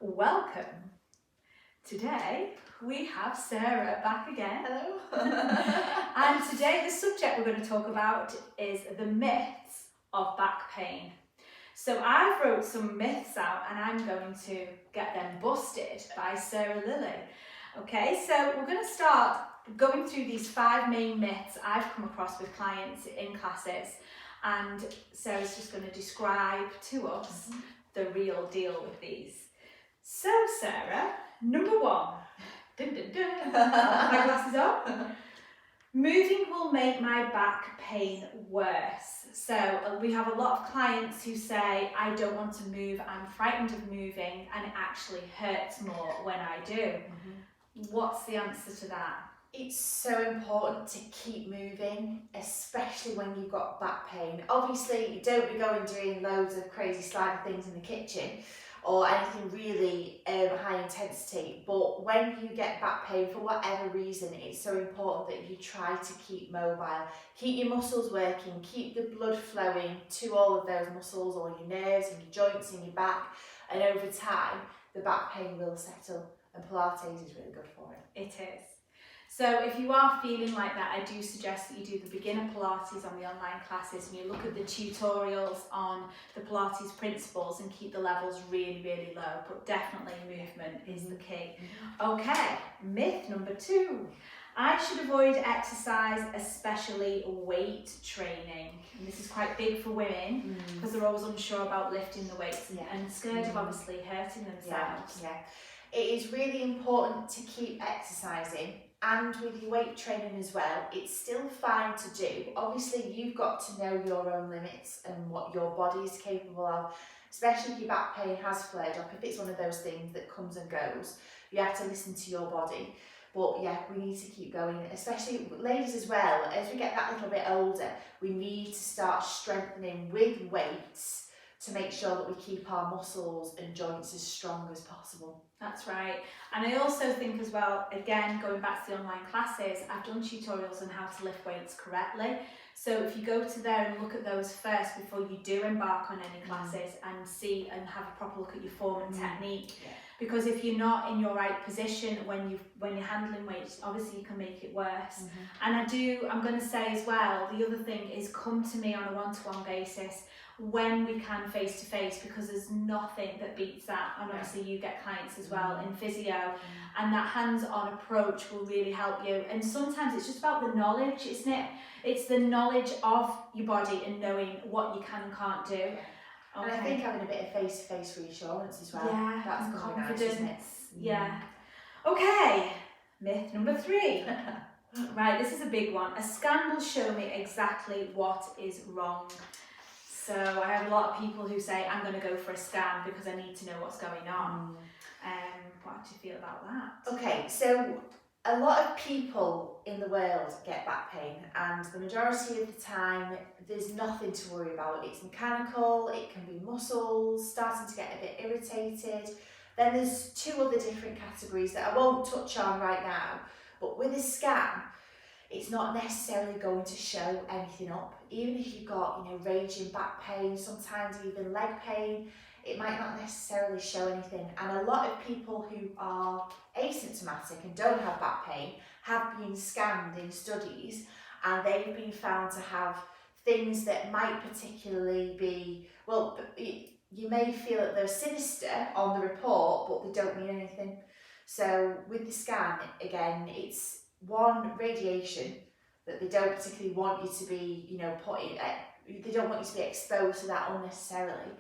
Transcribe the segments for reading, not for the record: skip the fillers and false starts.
Welcome. Today we have Sarah back again. Hello. And today the subject we're going to talk about is the myths of back pain. So I've wrote some myths out and I'm going to get them busted by Sarah Lilly. Okay, so we're going to start going through these 5 main myths I've come across with clients in classes, and Sarah's just going to describe to us the real deal with these. So Sarah, number 1, dun, dun, dun. My glasses on. Moving will make my back pain worse. So we have a lot of clients who say, I don't want to move, I'm frightened of moving, and it actually hurts more when I do. What's the answer to that? It's so important to keep moving, especially when you've got back pain. Obviously, you don't be going doing loads of crazy sliding things in the kitchen or anything really high intensity, but when you get back pain for whatever reason, it's so important that you try to keep mobile, keep your muscles working, keep the blood flowing to all of those muscles, all your nerves and your joints in your back, and over time the back pain will settle, and Pilates is really good for it. It is. So if you are feeling like that, I do suggest that you do the beginner Pilates on the online classes and you look at the tutorials on the Pilates principles and keep the levels really, really low, but definitely movement is the key. Okay, myth number 2. I should avoid exercise, especially weight training. And this is quite big for women because they're always unsure about lifting the weights and scared of obviously hurting themselves. Yeah. It is really important to keep exercising, and with your weight training as well, it's still fine to do. Obviously, you've got to know your own limits and what your body is capable of, especially if your back pain has flared up. If it's one of those things that comes and goes, you have to listen to your body. But yeah, we need to keep going, especially ladies as well. As we get that little bit older, we need to start strengthening with weights to make sure that we keep our muscles and joints as strong as possible. That's right. And I also think as well, again, going back to the online classes, I've done tutorials on how to lift weights correctly. So if you go to there and look at those first before you do embark on any classes and see and have a proper look at your form and technique. Yeah. Because if you're not in your right position when you're handling weights, obviously you can make it worse. And I'm going to say as well, the other thing is come to me on a one-to-one basis when we can face-to-face, because there's nothing that beats that. And obviously you get clients as well in physio, and that hands-on approach will really help you. And sometimes it's just about the knowledge, isn't it? It's the knowledge of your body and knowing what you can and can't do. Okay. And I think having a bit of face-to-face reassurance as well. Yeah, that's and confidence, confidence. isn't it? Yeah. Okay, myth number 3. Right, this is a big one. A scan will show me exactly what is wrong. So I have a lot of people who say, I'm going to go for a scan because I need to know what's going on. What do you feel about that? Okay, so a lot of people in the world get back pain, and the majority of the time there's nothing to worry about. It's mechanical, it can be muscles starting to get a bit irritated. Then there's 2 other different categories that I won't touch on right now, but with a scan, it's not necessarily going to show anything up. Even if you've got, raging back pain, sometimes even leg pain, it might not necessarily show anything. And a lot of people who are asymptomatic and don't have back pain have been scanned in studies, and they've been found to have things that might particularly be, you may feel that they're sinister on the report, but they don't mean anything. So with the scan, again, it's one, radiation, that they don't particularly want you to be, they don't want you to be exposed to that unnecessarily.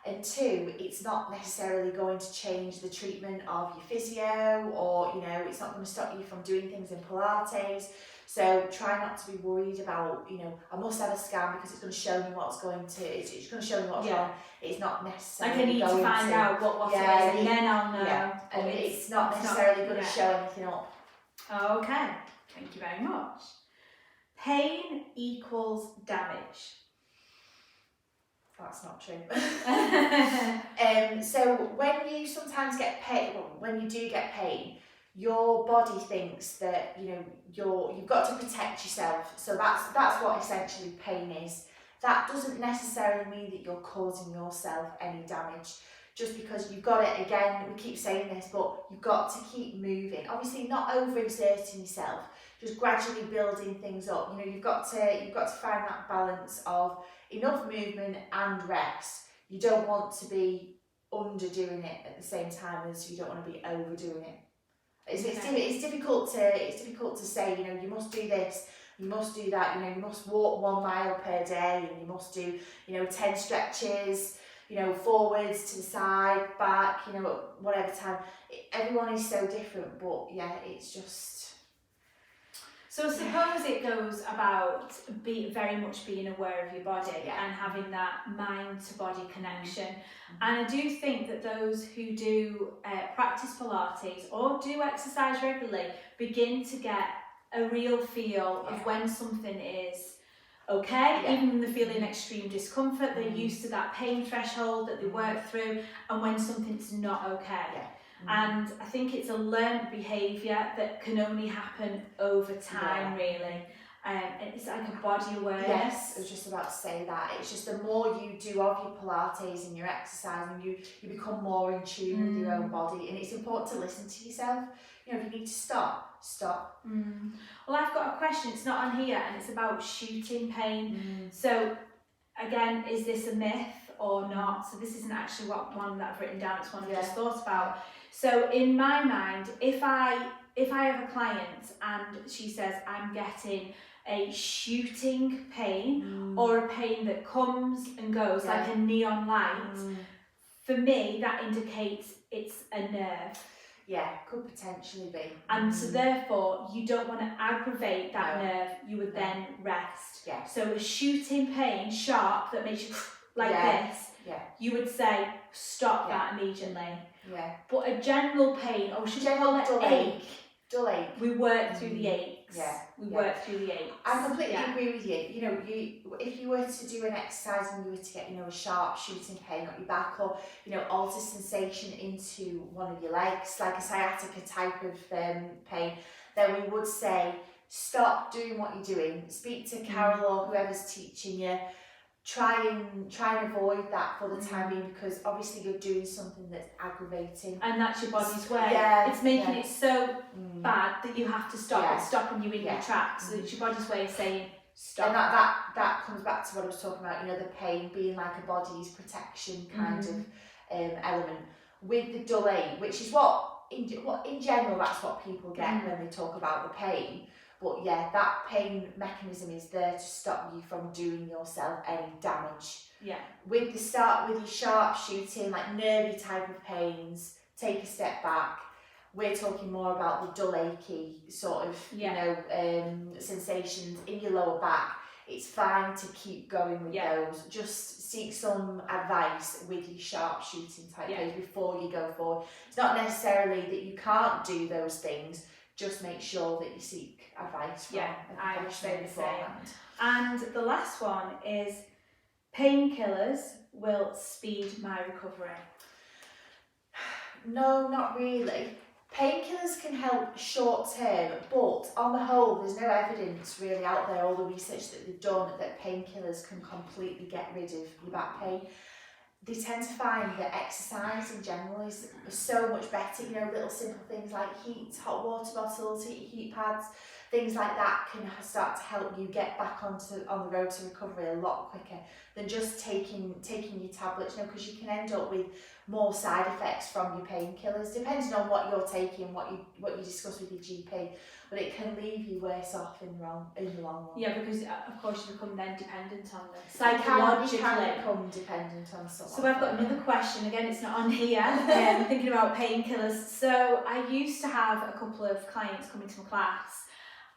And 2, it's not necessarily going to change the treatment of your physio, or, it's not going to stop you from doing things in Pilates. So try not to be worried about, I must have a scan because it's going to show me what's going to show me what's wrong. It's not necessarily I need to find out what it is, and then I'll know. Yeah, and it's not necessarily going to show anything up. Okay, thank you very much. Pain equals damage. That's not true. So when you sometimes get pain, when you do get pain, your body thinks that you've got to protect yourself. So that's what essentially pain is. That doesn't necessarily mean that you're causing yourself any damage. just because you've got it, again, we keep saying this, but you've got to keep moving. Obviously not overexerting yourself, just gradually building things up. You know, you've got to find that balance of enough movement and rest. You don't want to be underdoing it at the same time as you don't want to be overdoing it. It's difficult to say, you know, you must do this, you must do that, you know, you must walk 1 mile per day, and you must do, you know, 10 stretches, you know, forwards to the side, back, you know, at whatever time. Everyone is so different, but yeah, it's just... So I suppose it goes about very much being aware of your body and having that mind to body connection. And I do think that those who do practice Pilates or do exercise regularly begin to get a real feel of when something is okay, even when they're feeling extreme discomfort, they're used to that pain threshold that they work through, and when something's not okay. And I think it's a learned behaviour that can only happen over time, really. And it's like a body awareness. Yes, I was just about to say that. It's just the more you do of your Pilates and your exercise, and you become more in tune with your own body. And it's important to listen to yourself. You know, if you need to stop. Well, I've got a question. It's not on here, and it's about shooting pain. So, again, is this a myth or not? So this isn't actually one that I've written down. It's one I've just thought about. So in my mind, if I have a client and she says I'm getting a shooting pain or a pain that comes and goes like a neon light, for me that indicates it's a nerve. Yeah, could potentially be. And so therefore you don't want to aggravate that nerve, you would then rest. So a shooting pain, sharp, that makes you like this, you would say stop that immediately. But a general pain, or should we call it dull ache. We work through the aches. We work through the aches. I completely agree with you. You know, if you were to do an exercise and you were to get, you know, a sharp shooting pain up your back, or, you know, alter sensation into one of your legs, like a sciatica type of pain, then we would say stop doing what you're doing. Speak to Carol or whoever's teaching you. Try and avoid that for the time being, because obviously you're doing something that's aggravating. And that's your body's way. It's making it so bad that you have to stop. It's stopping you in your tracks. So it's your body's way of saying stop. And that comes back to what I was talking about, you know, the pain being like a body's protection kind of element. With the dull ache, which is what in general that's what people get when they talk about the pain. But yeah, that pain mechanism is there to stop you from doing yourself any damage. With your sharp shooting, like nervy type of pains, take a step back. We're talking more about the dull achy sort of, you know, sensations in your lower back. It's fine to keep going with those. Just seek some advice with your sharp shooting type pains before you go forward. It's not necessarily that you can't do those things. Just make sure that you seek advice from a professional beforehand. And the last one is painkillers will speed my recovery. No, not really. Painkillers can help short term, but on the whole, there's no evidence really out there, all the research that they've done, that painkillers can completely get rid of your back pain. They tend to find that exercise in general is so much better. You know, little simple things like hot water bottles, heat pads, things like that can start to help you get back on the road to recovery a lot quicker than just taking your tablets. You know, because you can end up with more side effects from your painkillers, depending on what you're taking, what you discuss with your GP. But it can leave you worse off in the long run. Yeah, because of course you become then dependent on them. Psychologically. You can become dependent on something. So I've got another question, again it's not on here, thinking about painkillers. So I used to have a couple of clients coming to my class,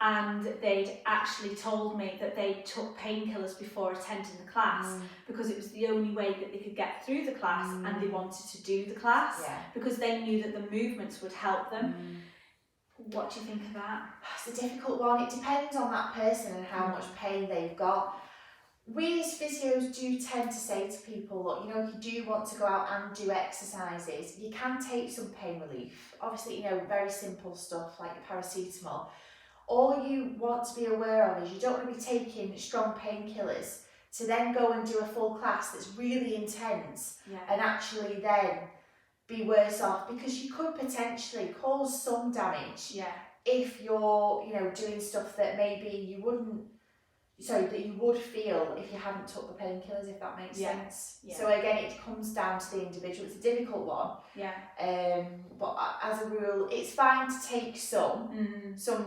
and they'd actually told me that they took painkillers before attending the class because it was the only way that they could get through the class, and they wanted to do the class because they knew that the movements would help them. What do you think of that? It's a difficult one. It depends on that person and how much pain they've got. We as physios do tend to say to people, look, you know, if you do want to go out and do exercises, you can take some pain relief. Obviously, you know, very simple stuff like your paracetamol. All you want to be aware of is you don't want to be taking strong painkillers to then go and do a full class that's really intense Yeah. and actually then be worse off, because you could potentially cause some damage Yeah. if you're, you know, doing stuff that maybe you wouldn't, so that you would feel if you hadn't took the painkillers, if that makes sense. Yeah. So again, it comes down to the individual. It's a difficult one. Yeah. But as a rule, it's fine to take some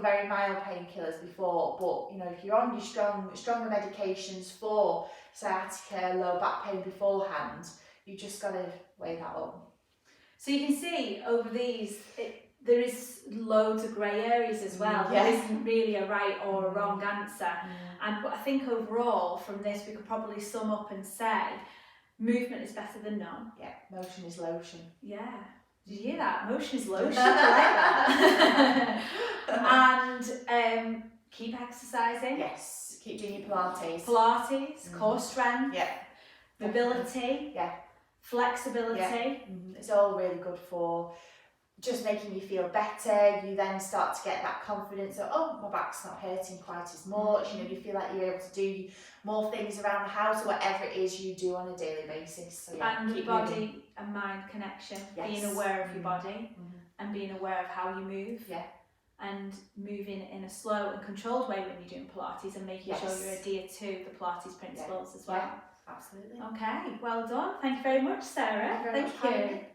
very mild painkillers before. But you know, if you're on your stronger medications for sciatica, low back pain beforehand, you just got to weigh that up. So you can see over these, there is loads of grey areas as well. Yeah. There isn't really a right or a wrong answer. But I think overall from this we could probably sum up and say movement is better than none. Yeah, motion is lotion. Yeah. Did you hear that? Motion is lotion. I like that. And keep exercising. Yes, keep doing your Pilates. Pilates, core strength, Yeah. mobility, Yeah. flexibility. Yeah. It's all really good for just making you feel better. You then start to get that confidence of, oh, my back's not hurting quite as much. You know, you feel like you're able to do more things around the house or whatever it is you do on a daily basis. So yeah, And keep body moving. and mind connection, Yes. being aware of your body and being aware of how you move. Yeah. And moving in a slow and controlled way when you're doing Pilates, and making sure you adhere to the Pilates principles as well. Yeah, absolutely. Okay, well done. Thank you very much, Sarah. Thank you very much for having me.